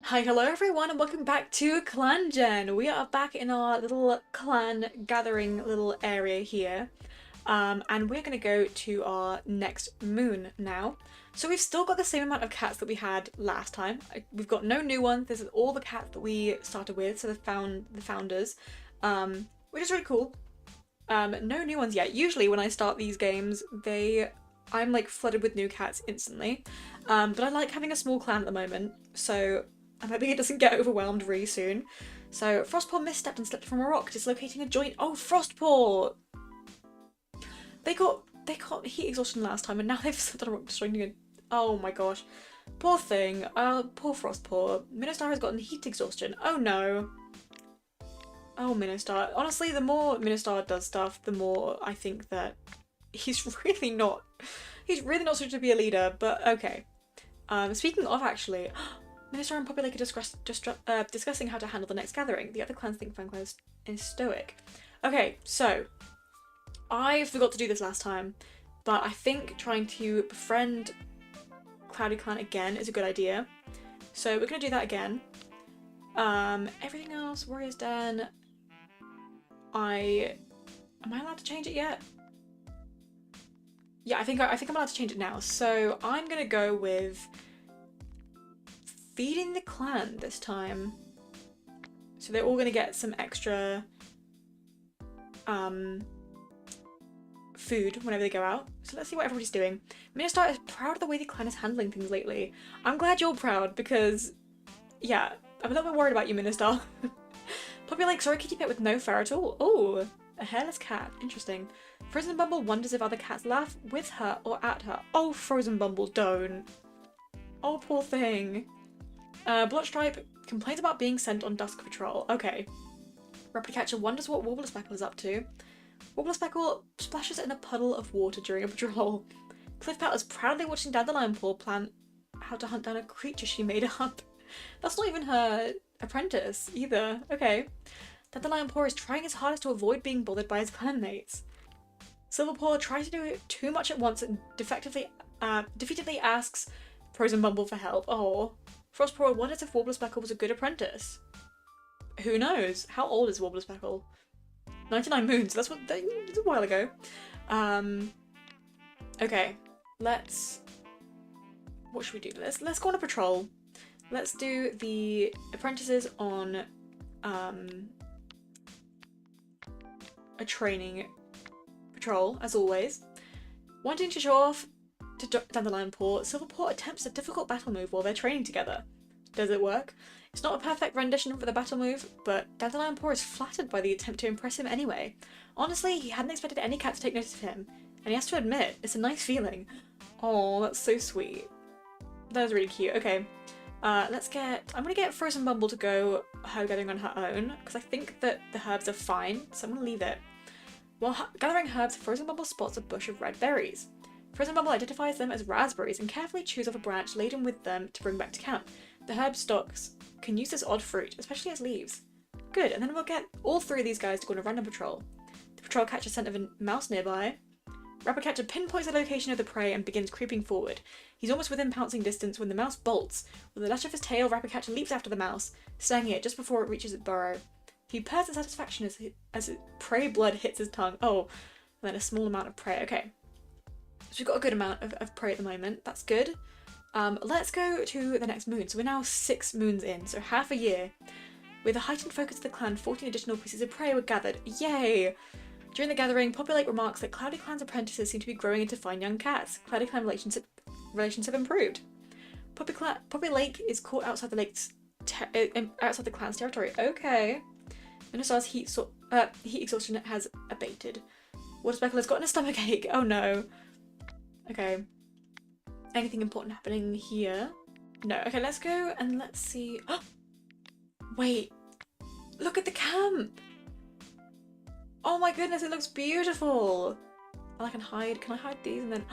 Hi, hello everyone, and welcome back to ClanGen. We are back in our little clan gathering little area here, and we're gonna go to our next moon now. So we've still got the same amount of cats that we had last time. We've got no new ones. This is all the cats that we started with, so the founders, which is really cool. No new ones yet. Usually when I start these games, I'm like flooded with new cats instantly, but I like having a small clan at the moment, so I'm hoping it doesn't get overwhelmed really soon. So Frostpaw misstepped and slipped from a rock, dislocating a joint. Oh, Frostpaw! They got heat exhaustion last time, and now they've slipped on a rock, destroying it. Oh my gosh, poor thing. Poor Frostpaw. Minostar has gotten heat exhaustion. Oh no. Oh, Minostar. Honestly, the more Minostar does stuff, the more I think that he's really not suited to be a leader. But okay. Speaking of, actually. Minister and Poppy Lake are discussing how to handle the next gathering. The other clans think Franklin is stoic. Okay, so I forgot to do this last time, but I think trying to befriend Cloudy Clan again is a good idea. So we're gonna do that again. Everything else, Warrior's Den. Am I allowed to change it yet? Yeah, I think I'm allowed to change it now. So I'm gonna go with feeding the clan this time. So they're all gonna get some extra food whenever they go out. So let's see what everybody's doing. Minostar is proud of the way the clan is handling things lately. I'm glad you're proud because, yeah, I'm a little bit worried about you, Minostar. Poppy Lake, sorry kitty pet with no fur at all. Oh, a hairless cat. Interesting. Frozen Bumble wonders if other cats laugh with her or at her. Oh, Frozen Bumble, don't. Oh, poor thing. Blotstripe complains about being sent on dusk patrol. Okay. Replicator wonders what Warbler is up to. Warbler splashes in a puddle of water during a patrol. Cliffpat is proudly watching Dandelion Paw plan how to hunt down a creature she made up. That's not even her apprentice either. Okay. Dandelion Paw is trying his hardest to avoid being bothered by his clanmates. Silverpaw tries to do too much at once and defeatedly asks Frozen Bumble for help. Oh. Frostpaw wonders if Warbler was a good apprentice. Who knows? How old is Warbler 99 moons. That's a while ago. Okay. What should we do? Let's go on a patrol. Let's do the apprentices on a training patrol, as always. Wanting to show off to Dandelion Paw, Silverpaw attempts a difficult battle move while they're training together. Does it work? It's not a perfect rendition for the battle move, but Dandelion Paw is flattered by the attempt to impress him anyway. Honestly, he hadn't expected any cat to take notice of him, and he has to admit, it's a nice feeling. Oh, that's so sweet. That was really cute. Okay, I'm gonna get Frozen Bumble to go herb gathering on her own, because I think that the herbs are fine, so I'm gonna leave it. While gathering herbs, Frozen Bumble spots a bush of red berries. Frozen Bumble identifies them as raspberries and carefully chews off a branch laden with them to bring back to camp. The herb stalks can use this odd fruit, especially as leaves. Good, and then we'll get all three of these guys to go on a random patrol. The patrol catches scent of a mouse nearby. Rappercatcher pinpoints the location of the prey and begins creeping forward. He's almost within pouncing distance when the mouse bolts. With a lash of his tail, Rappercatcher leaps after the mouse, stinging it just before it reaches its burrow. He purrs in satisfaction as prey blood hits his tongue. Oh, and then a small amount of prey. Okay. So we've got a good amount of prey at the moment. That's good. Let's go to the next moon. So we're now 6 moons in, so half a year. With a heightened focus of the clan, 14 additional pieces of prey were gathered. Yay! During the gathering, Poppy Lake remarks that Cloudy Clan's apprentices seem to be growing into fine young cats. Cloudy Clan relations have improved. Poppy Lake is caught outside outside the clan's territory. Okay. Minostar's heat exhaustion has abated. Waterspeckle has gotten a stomachache. Oh no. Okay. Anything important happening here? No. Okay, let's go and let's see. Oh! Wait. Look at the camp! Oh my goodness, it looks beautiful! And I can hide. Can I hide these and then...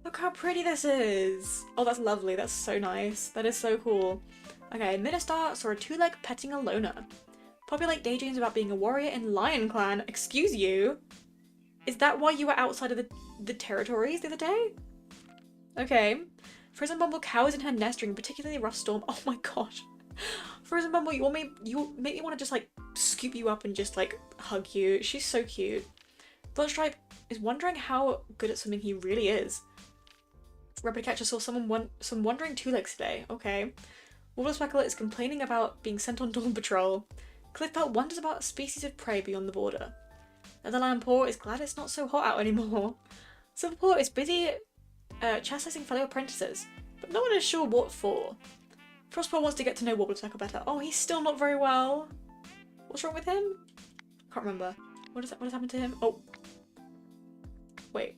Look how pretty this is! Oh, that's lovely. That's so nice. That is so cool. Okay, Minostar saw a two-leg petting a loner. Poppy Lake daydreams about being a warrior in Lion Clan. Excuse you? Is that why you were outside of the territories the other day? Okay. Frozen Bumble cowers in her nest during a particularly rough storm. Oh my gosh. Frozen Bumble, you make me want to just like scoop you up and just like hug you. She's so cute. Bloodstripe is wondering how good at swimming he really is. Rabbitcatcher saw some wandering two legs today. Okay. Wobblespeckle is complaining about being sent on dawn patrol. Cliffbelt wonders about a species of prey beyond the border. Netherland Paw is glad it's not so hot out anymore. Silverpaw is busy chastising fellow apprentices, but no one is sure what for. Frostpaw wants to get to know Wobblespeckle better. Oh, he's still not very well. What's wrong with him? Can't remember. What has happened to him? Oh. Wait.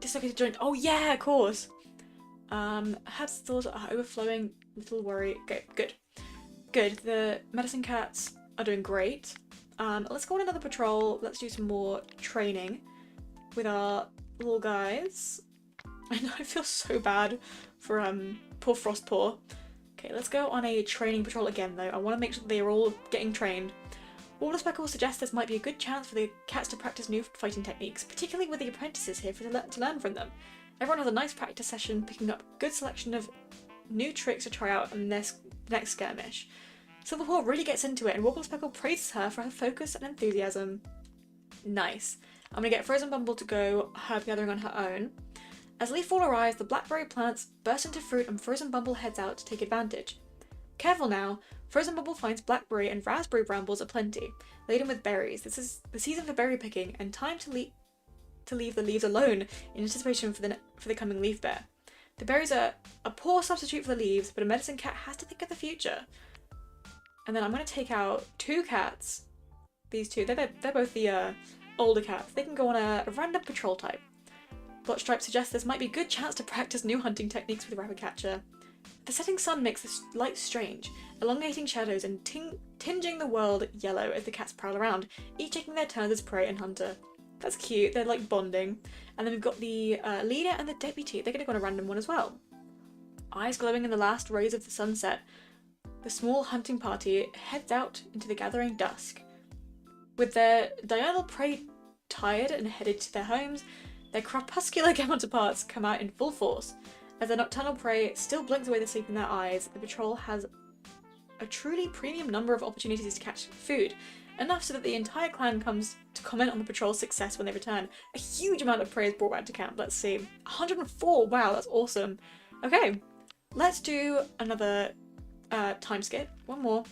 Dislocated joint. Oh yeah, of course. Herbs stores are overflowing. Little worry. Okay, good. Good. The medicine cats are doing great. Let's go on another patrol. Let's do some more training with our little guys. I know, I feel so bad for poor Frostpaw. Okay, let's go on a training patrol again though. I want to make sure they are all getting trained. Wobblespeckle suggests this might be a good chance for the cats to practice new fighting techniques, particularly with the apprentices here to learn from them. Everyone has a nice practice session, picking up a good selection of new tricks to try out in the next skirmish. Silverpaw really gets into it, and Wobblespeckle praises her for her focus and enthusiasm. Nice. I'm gonna get Frozen Bumble to go herb gathering on her own. As leaffall arrives, the blackberry plants burst into fruit and Frozen Bumble heads out to take advantage. Careful now, Frozen Bumble finds blackberry and raspberry brambles aplenty, laden with berries. This is the season for berry picking and time to leave the leaves alone in anticipation for the coming leaf bear. The berries are a poor substitute for the leaves, but a medicine cat has to think of the future. And then I'm going to take out two cats. These two, they're both the older cats. They can go on a random patrol type. Blotstripe suggests this might be a good chance to practice new hunting techniques with Rabbitcatcher. The setting sun makes the light strange, elongating shadows and tinging the world yellow as the cats prowl around, each taking their turns as prey and hunter. That's cute, they're like bonding. And then we've got the leader and the deputy. They're going to go on a random one as well. Eyes glowing in the last rays of the sunset, the small hunting party heads out into the gathering dusk. With their diurnal prey tired and headed to their homes, their crepuscular counterparts come out in full force. As their nocturnal prey still blinks away the sleep in their eyes, the patrol has a truly premium number of opportunities to catch food, enough so that the entire clan comes to comment on the patrol's success when they return. A huge amount of prey is brought back to camp. Let's see. 104! Wow, that's awesome. Okay, let's do another time skip. One more.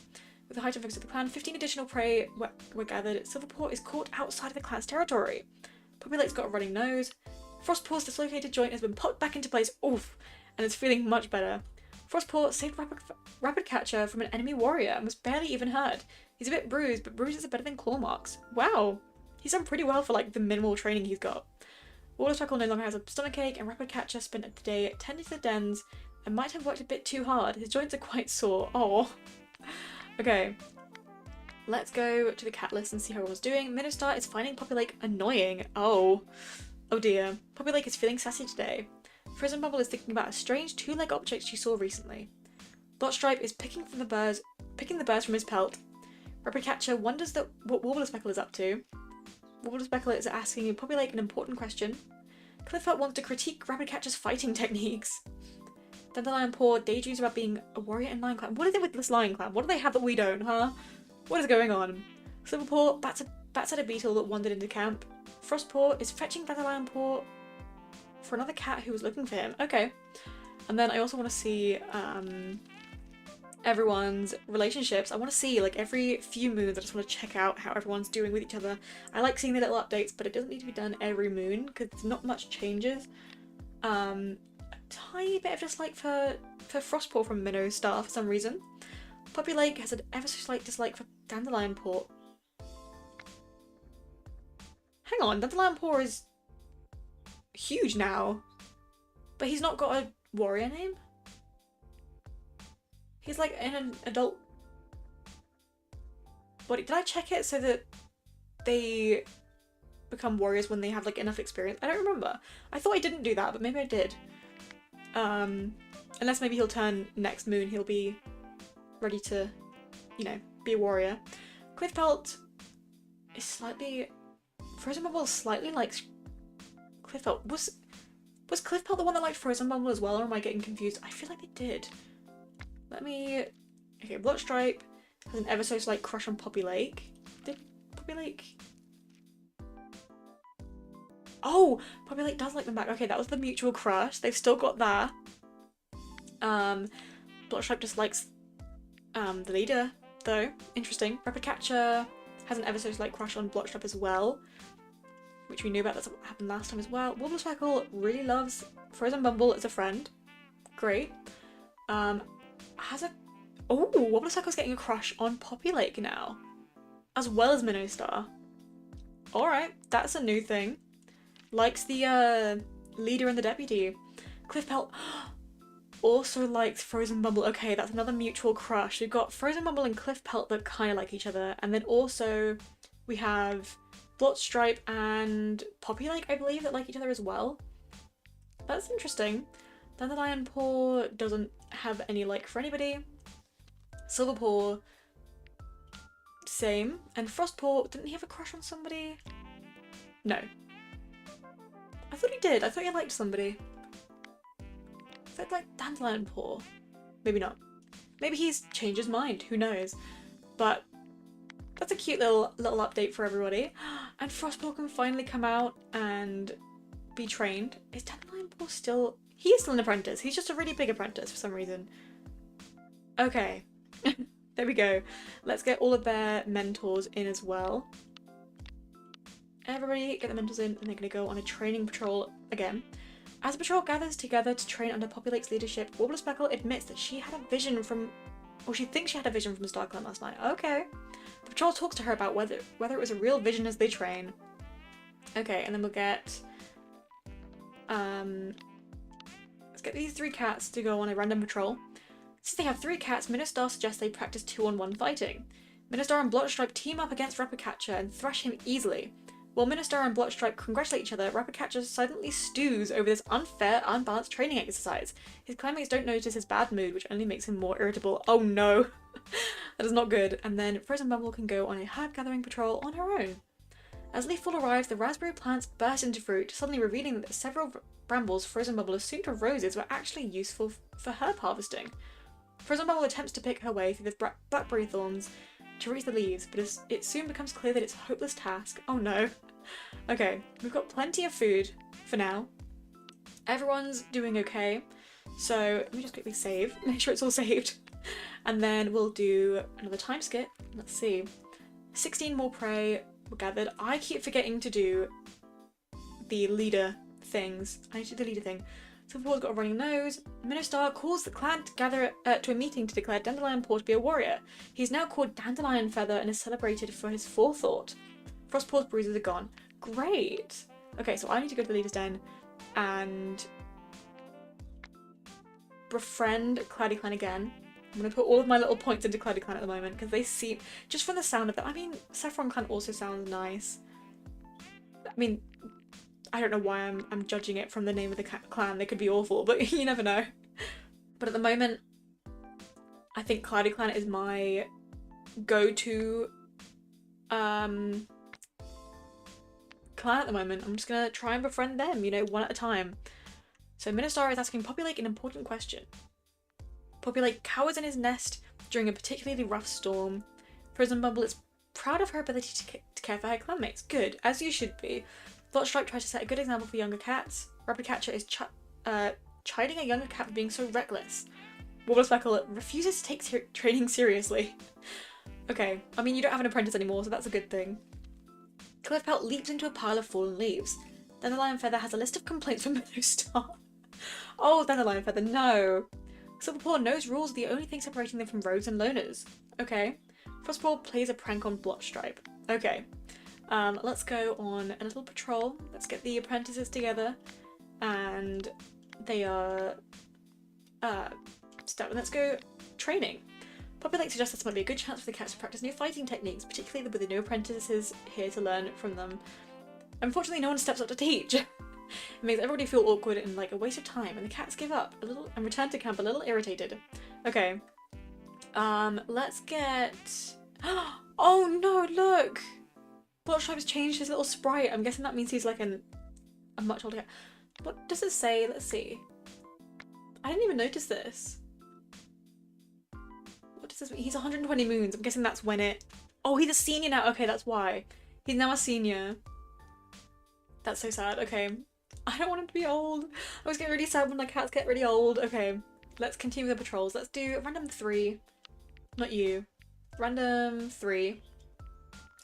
With the heightened focus of the clan, 15 additional prey were gathered. Silverpaw is caught outside of the clan's territory. Puppy Lake's got a running nose. Frostpaw's dislocated joint has been popped back into place, oof, and is feeling much better. Frostpaw saved Rabbitcatcher from an enemy warrior and was barely even hurt. He's a bit bruised, but bruises are better than claw marks. Wow, he's done pretty well for like the minimal training he's got. Wobblespeckle no longer has a stomachache, and Rabbitcatcher spent the day tending to the dens and might have worked a bit too hard. His joints are quite sore. Oh. Okay. Let's go to the cat list and see how everyone's doing. Minostar is finding Puppy Lake annoying. Oh. Oh dear. Puppy Lake is feeling sassy today. Frozen Bubble is thinking about a strange two-leg object she saw recently. Blotstripe is picking the birds from his pelt. Rabbitcatcher wonders what Wobblespeckle is up to. Wobblespeckle is asking Puppy Lake an important question. Clifford wants to critique Rabbitcatcher's fighting techniques. Dandelion Paw daydreams about being a warrior in Lion Clan. What is it with this Lion Clan? What do they have that we don't, huh? What is going on? Silverpaw bats at a beetle that wandered into camp. Frostpaw is fetching Dandelion Paw for another cat who was looking for him. Okay. And then I also want to see everyone's relationships. I want to see, like, every few moons, I just want to check out how everyone's doing with each other. I like seeing the little updates, but it doesn't need to be done every moon because not much changes. A tiny bit of dislike for Frostpaw from Minnow Star for some reason. Puppy Lake has an ever so slight dislike for Dandelion Paw. Hang on, Dandelion Paw is huge now, but he's not got a warrior name? He's like in an adult body. Did I check it so that they become warriors when they have like enough experience? I don't remember. I thought I didn't do that, but maybe I did. Unless maybe he'll turn next moon, he'll be ready to, you know, be a warrior. Cliffpelt is slightly... Frozen Bubble slightly likes Cliffpelt. Was Cliffpelt the one that liked Frozen Bumble as well, or am I getting confused? I feel like they did. Let me... Okay, Bloodstripe has an ever so slight crush on Poppy Lake. Did Poppy Lake... Oh! Poppy Lake does like them back. Okay, that was the mutual crush. They've still got that. Bloodstripe just likes the leader, though. Interesting. Rapid Catcher has an ever so slight crush on Bloodstripe as well, which we knew about. That's what happened last time as well. Wobblespeckle really loves Frozen Bumble as a friend. Great. Has a... Oh, Wobblespeckle's getting a crush on Poppy Lake now, as well as Minnow Star. Alright, that's a new thing. Likes the leader and the deputy. Cliffpelt also likes Frozen Bumble. Okay, that's another mutual crush. We've got Frozen Bumble and Cliffpelt that kind of like each other, and then also we have Bloodstripe and Poppy Lake, I believe, that like each other as well. That's interesting. Dandelion Paw doesn't have any like for anybody. Silverpaw, same. And Frostpaw, didn't he have a crush on somebody? No. I thought he did. I thought he liked somebody. I thought like Dandelion Paw. Maybe not. Maybe he's changed his mind. Who knows? But that's a cute little update for everybody. And Frostpaw can finally come out and be trained. Is Dandelion Paw still... He is still an apprentice. He's just a really big apprentice for some reason. Okay. There we go. Let's get all of their mentors in as well. Everybody get the mentors in, and they're going to go on a training patrol again. As the patrol gathers together to train under Poppy Lake's leadership, Wobblespeckle admits that she had a vision from... Or she thinks she had a vision from StarClan last night. Okay. The patrol talks to her about whether it was a real vision as they train. Okay, and then we'll get... Let's get these 3 cats to go on a random patrol. Since they have 3 cats, Minnow suggests they practice 2-on-1 fighting. Minnow and Bloodstripe team up against Rapid Catcher and thrash him easily. While Minnow and Bloodstripe congratulate each other, Rapid Catcher silently stews over this unfair, unbalanced training exercise. His clanmates don't notice his bad mood, which only makes him more irritable. Oh no! That is not good. And then Frozen Bumble can go on a herb gathering patrol on her own. As Leafball arrives, the raspberry plants burst into fruit, suddenly revealing that several brambles Frozen Bumble assumed were roses were actually useful for herb harvesting. Frozen Bumble attempts to pick her way through the blackberry thorns to reach the leaves, but it soon becomes clear that it's a hopeless task. Oh no. Okay, we've got plenty of food for now. Everyone's doing okay, so let me just quickly save, make sure it's all saved, and then we'll do another time skip. Let's see. 16 more prey were gathered. I keep forgetting to do the leader things. I need to do the leader thing. Silverpaw's got a running nose. Minnow calls the clan to gather to a meeting to declare Dandelion Paw to be a warrior. He's now called Dandelion Feather and is celebrated for his forethought. Frostpaw's bruises are gone. Great! Okay, so I need to go to the leader's den and befriend Cloudy Clan again. I'm going to put all of my little points into Cloudy Clan at the moment because they seem, just from the sound of them, I mean, Saffron Clan also sounds nice. I mean, I don't know why I'm judging it from the name of the clan. They could be awful, but you never know. But at the moment, I think Cloudy Clan is my go-to clan at the moment. I'm just gonna try and befriend them, you know, one at a time. So Minnow is asking Poppy Lake an important question. Poppy Lake cowers in his nest during a particularly rough storm. Frozen Bumble is proud of her ability to care for her clanmates. Good, as you should be. Bloodstripe tries to set a good example for younger cats. Rapid Catcher is chiding a younger cat for being so reckless. Wobblespeckle refuses to take training seriously. Okay, I mean, you don't have an apprentice anymore, so that's a good thing. Cliffpelt leaps into a pile of fallen leaves. Dandelion Feather has a list of complaints from Minnow. Oh, Dandelion Feather, no! Silverpaw knows rules are the only thing separating them from rogues and loners. Okay. Frostpaw plays a prank on Bloodstripe. Okay. Let's go on a little patrol. Let's get the apprentices together. And they are... let's go training. Poppy Lake suggests this might be a good chance for the cats to practice new fighting techniques, particularly with the new apprentices here to learn from them. Unfortunately, no one steps up to teach. It makes everybody feel awkward and like a waste of time, and the cats give up a little and return to camp a little irritated. Okay. Let's get... Oh no, look! Bloodstripe has changed his little sprite. I'm guessing that means he's like a much older cat. What does it say? Let's see. I didn't even notice this. What does this mean? He's 120 moons. I'm guessing that's when it... Oh, he's a senior now. Okay, that's why. He's now a senior. That's so sad. Okay. I don't want him to be old. I always get really sad when my cats get really old. Okay. Let's continue with the patrols. Let's do random 3. Not you. Random 3.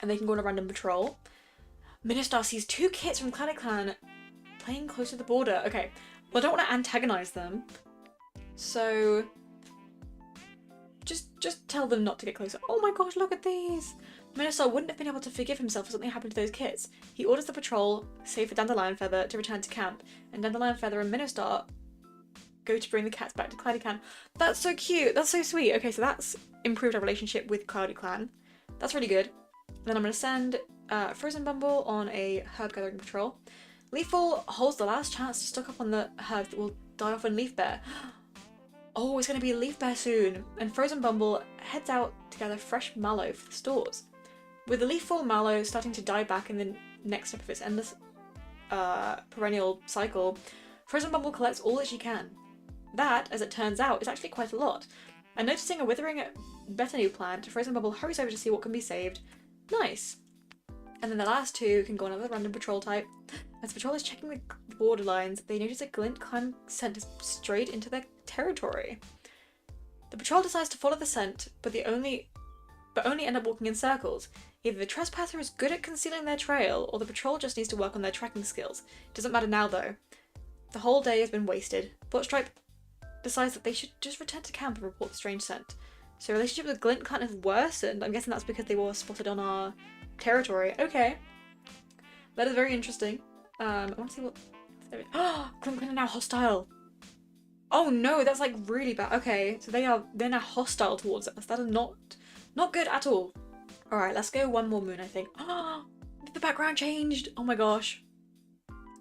And they can go on a random patrol. Ministar sees 2 kits from Clan playing close to the border. Okay. Well, I don't want to antagonize them. So... Just tell them not to get closer. Oh my gosh, look at these! Ministar wouldn't have been able to forgive himself if something happened to those kits. He orders the patrol, save for Dandelion Feather, to return to camp. And Dandelion Feather and Ministar go to bring the cats back to Cloudy Clan. That's so cute. That's so sweet. Okay, so that's improved our relationship with Cloudy Clan. That's really good. Then I'm going to send Frozen Bumble on a herb gathering patrol. Leafball holds the last chance to stock up on the herbs that will die off in Leaf Bear. Oh, it's going to be a Leaf Bear soon. And Frozen Bumble heads out to gather fresh mallow for the stores. With the leaf-fall mallow starting to die back in the next step of its endless perennial cycle, Frozen Bumble collects all that she can. That, as it turns out, is actually quite a lot. And noticing a withering Bethany plant, Frozen Bumble hurries over to see what can be saved. Nice. And then the last 2 can go on another random patrol type. As the patrol is checking the borderlines, they notice a glint clan scent is strayed into their territory. The patrol decides to follow the scent, but only end up walking in circles. Either the trespasser is good at concealing their trail, or the patrol just needs to work on their tracking skills. Doesn't matter now though. The whole day has been wasted. Blotstripe decides that they should just return to camp and report the strange scent. So relationship with Glint Clan has worsened. I'm guessing that's because they were spotted on our territory. Okay. That is very interesting. I want to see what... Oh, Glint Clan are now hostile. Oh no, that's like really bad. Okay, so they're now hostile towards us. That is not good at all. Alright, let's go one more moon, I think. Oh, the background changed! Oh my gosh.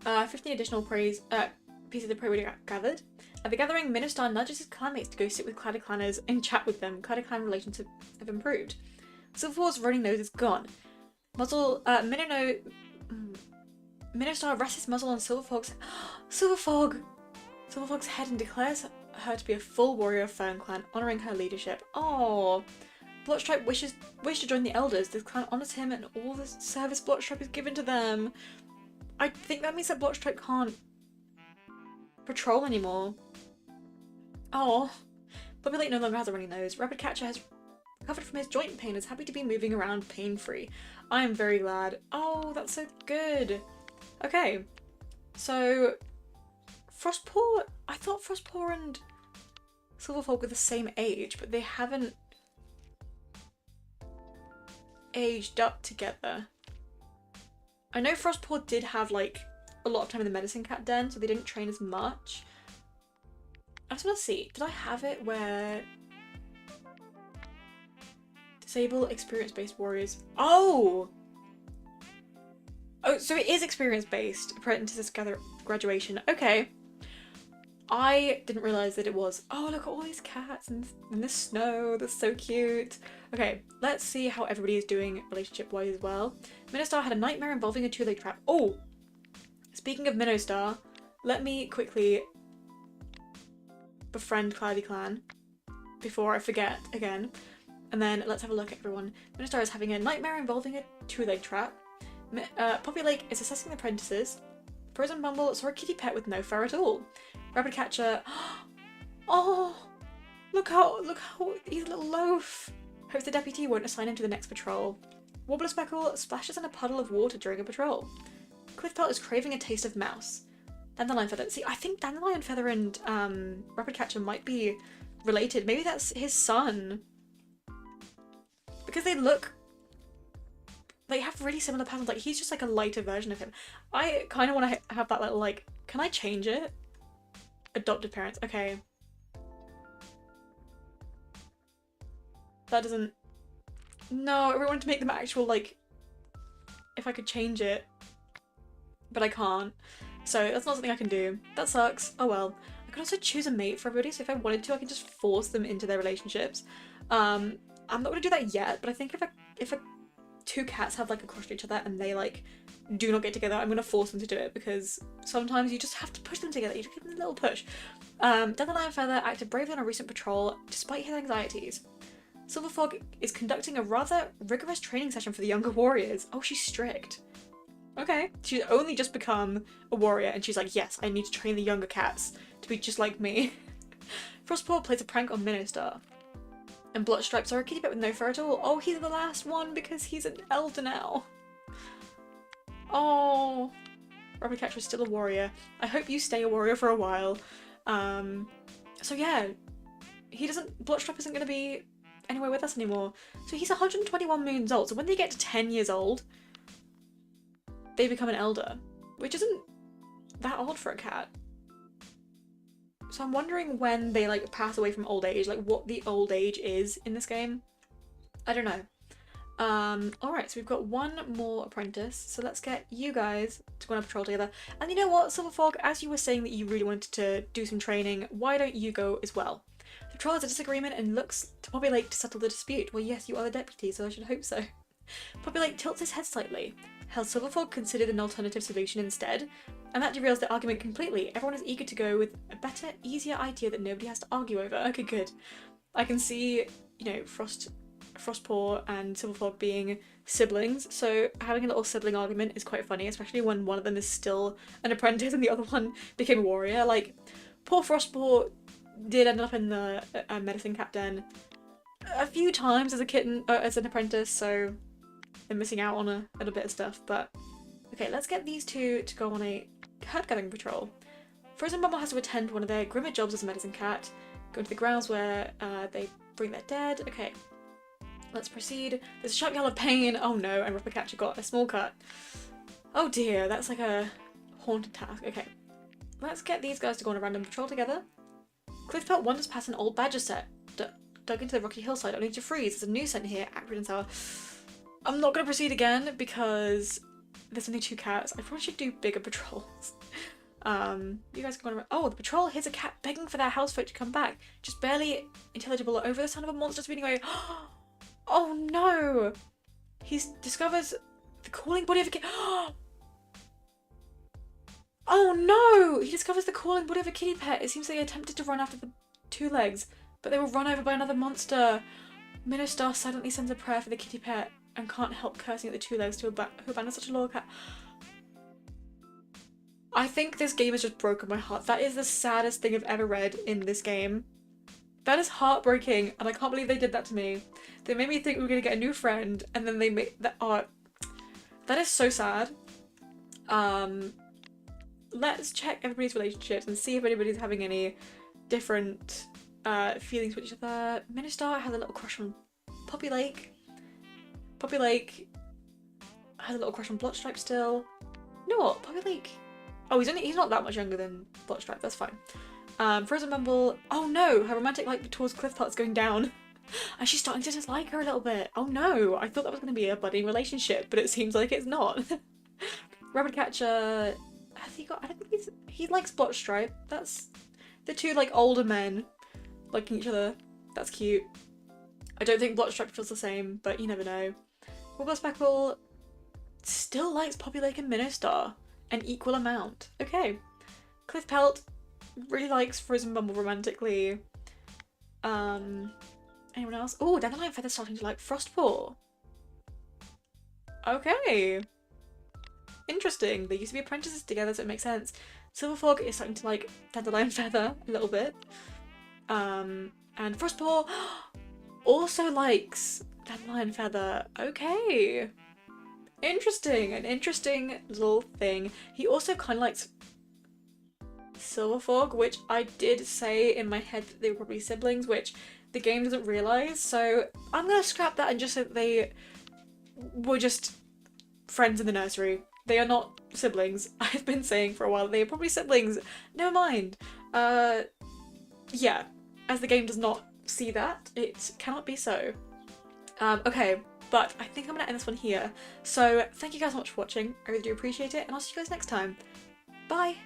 15 additional pieces of prey were gathered. At the gathering, Ministar nudges his clanmates to go sit with Cloudy Clanners and chat with them. Cloudy Clan relations have improved. Silverfog's running nose is gone. Ministar rests his muzzle on Silverfog's Silverfog's head and declares her to be a full warrior of Fern Clan, honouring her leadership. Oh. Blotstripe wishes to join the elders. The clan honours him and all the service Blotstripe is given to them. I think that means that Blotstripe can't patrol anymore. Oh. Populate no longer has a running nose. Rapid Catcher has recovered from his joint pain and is happy to be moving around pain-free. I am very glad. Oh, that's so good. Okay. So, Frostpaw, I thought Frostpaw and Silverfog were the same age, but they haven't aged up together. I know Frostpaw did have like a lot of time in the medicine cat den, so they didn't train as much. I just want to see, did I have it where disable experience-based warriors? Oh, so it is experience-based apprentices graduation. Okay. I didn't realise that it was. Oh, look at all these cats in the snow. That's so cute. Okay, let's see how everybody is doing relationship-wise as well. Minnostar had a nightmare involving a two-leg trap. Oh! Speaking of Minnostar, let me quickly befriend Cloudy Clan before I forget again. And then let's have a look at everyone. Minnostar is having a nightmare involving a two-leg trap. Poppy Lake is assessing the apprentices. Frozen Bumble saw a kitty pet with no fur at all. Rapid Catcher, oh, look how he's a little loaf. Hopes the deputy won't assign him to the next patrol. Wobbler Speckle splashes in a puddle of water during a patrol. Cliffbelt is craving a taste of mouse. Dandelion Feather, see, I think Dandelion Feather and Rapid Catcher might be related. Maybe that's his son. Because they have really similar patterns. Like, he's just like a lighter version of him. I kind of want to have that little, like, can I change it? Adopted parents, okay. That doesn't... No, I really wanted to make them actual, like, if I could change it. But I can't. So that's not something I can do. That sucks. Oh well. I could also choose a mate for everybody, so if I wanted to, I could just force them into their relationships. I'm not going to do that yet, but I think if I two cats have like a crush on each other and they like do not get together, I'm gonna force them to do it, because sometimes you just have to push them together. You just give them a little push. Dandelion Feather acted bravely on a recent patrol despite his anxieties. Silverfog is conducting a rather rigorous training session for the younger warriors. Oh, she's strict. Okay. She's only just become a warrior and she's like, yes, I need to train the younger cats to be just like me. Frostpaw plays a prank on Ministar. And Blotstripes are a kitty pet with no fur at all. Oh, he's the last one because he's an elder now. Oh. Rabbitcatcher is still a warrior. I hope you stay a warrior for a while. So yeah, Blotstripe isn't going to be anywhere with us anymore. So he's 121 moons old. So when they get to 10 years old, they become an elder, which isn't that old for a cat. So I'm wondering when they like pass away from old age, like what the old age is in this game. I don't know. Alright, so we've got one more apprentice, so let's get you guys to go on a patrol together. And you know what, Silverfog, as you were saying that you really wanted to do some training, why don't you go as well? The patrol has a disagreement and looks to Poppy Lake to settle the dispute. Well, yes, you are the deputy, so I should hope so. Poppy Lake tilts his head slightly. Has Silverfog considered an alternative solution instead? And that derails the argument completely. Everyone is eager to go with a better, easier idea that nobody has to argue over. Okay, good. I can see, you know, Frostpaw and Silverfog being siblings, so having a little sibling argument is quite funny, especially when one of them is still an apprentice and the other one became a warrior. Like, poor Frostpaw did end up in the medicine cat den a few times as a kitten, as an apprentice, so they're missing out on a little bit of stuff. But okay, let's get these two to go on a herd gathering patrol. Frozen Bumble has to attend one of their grimmer jobs as a medicine cat, go to the grounds where they bring their dead. Okay, let's proceed. There's a sharp yell of pain. Oh no, and Rabbitcatcher got a small cut. Oh dear, that's like a haunted task. Okay, let's get these guys to go on a random patrol together. Cliffpelt wanders past an old badger set, dug into the rocky hillside only to freeze. There's a new scent here, acrid and sour. I'm not going to proceed again because there's only two cats. I probably should do bigger patrols. You guys can go on. Oh, the patrol hears a cat begging for their housefolk to come back. Just barely intelligible over the sound of a monster speeding away. Oh no! He discovers the calling body of a kitty. Oh no! He discovers the calling body of a kitty pet. It seems they attempted to run after the two legs, but they were run over by another monster. Ministar silently sends a prayer for the kitty pet and can't help cursing at the two legs who abandoned such a loyal cat. I think this game has just broken my heart. That is the saddest thing I've ever read in this game. That is heartbreaking, and I can't believe they did that to me. They made me think we were going to get a new friend, and then they made that art. That is so sad. Let's check everybody's relationships and see if anybody's having any different feelings with each other. Ministar has a little crush on Poppy Lake. Poppy Lake has a little crush on Blotstripe still. You know what? Poppy Lake. Oh, he's not that much younger than Blotstripe. That's fine. Frozen Bumble. Oh no, her romantic like towards Cliffpelt is going down. And she's starting to dislike her a little bit. Oh no, I thought that was going to be a budding relationship, but it seems like it's not. Rabbitcatcher, has he got, I don't think he likes Blotstripe. That's the two like older men liking each other. That's cute. I don't think Blotstripe feels the same, but you never know. Warbler Speckle still likes Poppy Lake and Ministar, an equal amount. Okay. Cliffpelt really likes Frozen Bumble romantically. Anyone else? Oh, Dandelion Feather's starting to like Frostpaw. Okay. Interesting. They used to be apprentices together, so it makes sense. Silverfog is starting to like Dandelion Feather a little bit. And Frostpaw also likes Dandelion Feather. Okay. Interesting. An interesting little thing. He also kind of likes Silverfog, which I did say in my head that they were probably siblings, which the game doesn't realise, so I'm gonna scrap that and just say that they were just friends in the nursery. They are not siblings. I've been saying for a while that they are probably siblings. Never mind. Yeah, as the game does not see that, it cannot be so. Okay, but I think I'm gonna end this one here. So thank you guys so much for watching. I really do appreciate it, and I'll see you guys next time. Bye!